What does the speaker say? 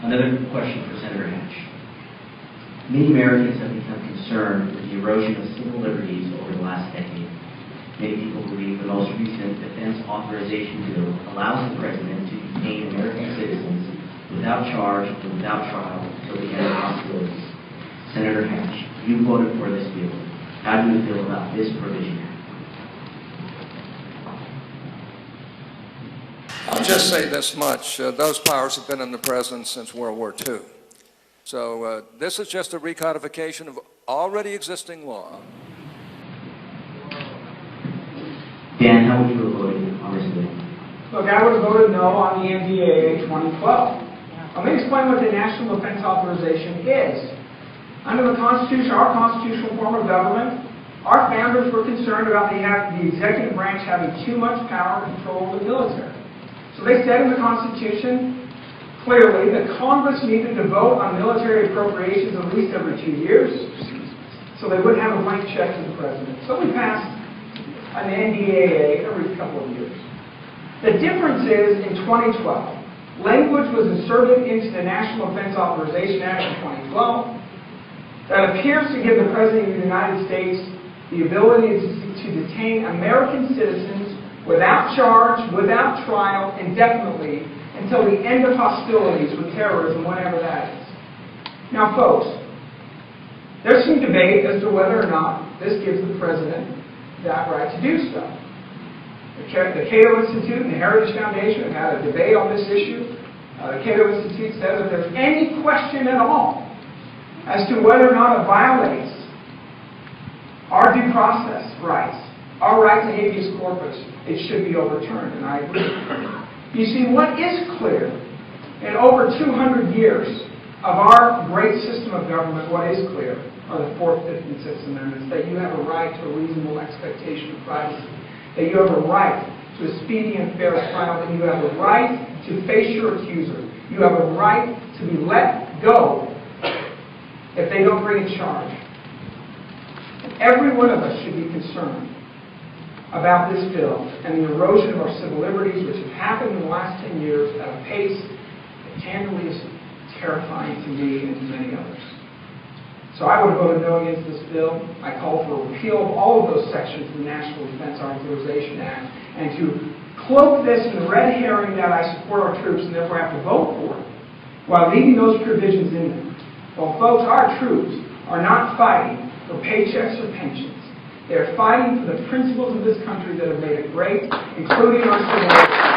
Another question for Senator Hatch. Many Americans have become concerned with the erosion of civil liberties over the last decade. Many people believe the most recent defense authorization bill allows the president to detain American citizens without charge and without trial until the end of hostilities. Senator Hatch, you voted for this bill. How do you feel about this provision? I'll just say this much. Those powers have been in the president since World War II. So this is just a recodification of already existing law. Dan, how would you have voted on this bill? Look, I would have voted no on the NDAA 2012. Let me explain what the National Defense Authorization is. Under the Constitution, our constitutional form of government, our founders were concerned about the executive branch having too much power and control of the military. So they said in the Constitution clearly that Congress needed to vote on military appropriations at least every 2 years, so they wouldn't have a blank check to the president. So we passed an NDAA every couple of years. The difference is in 2012, language was inserted into the National Defense Authorization Act of 2012 that appears to give the President of the United States the ability to detain American citizens without charge, without trial, indefinitely, until the end of hostilities with terrorism, whenever that is. Now, folks, there's some debate as to whether or not this gives the President that right to do so. The Cato Institute and the Heritage Foundation have had a debate on this issue. The Cato Institute says if there's any question at all as to whether or not it violates our due process rights, our right to habeas corpus, it should be overturned, and I agree. You see, what is clear in over 200 years of our great system of government, what is clear are the 4th, 5th, and 6th Amendments, that you have a right to a reasonable expectation of privacy, that you have a right to a speedy and fair trial, that you have a right to face your accuser, you have a right to be let go if they don't bring a charge. Every one of us should be concerned about this bill and the erosion of our civil liberties, which have happened in the last 10 years at a pace that candidly is terrifying to me and to many others. So I would have voted no against this bill. I call for a repeal of all of those sections of the National Defense Authorization Act, and to cloak this in the red herring that I support our troops and therefore have to vote for it, while leaving those provisions in there. Well, folks, our troops are not fighting for paychecks or pensions. They are fighting for the principles of this country that have made it great, including our civil rights.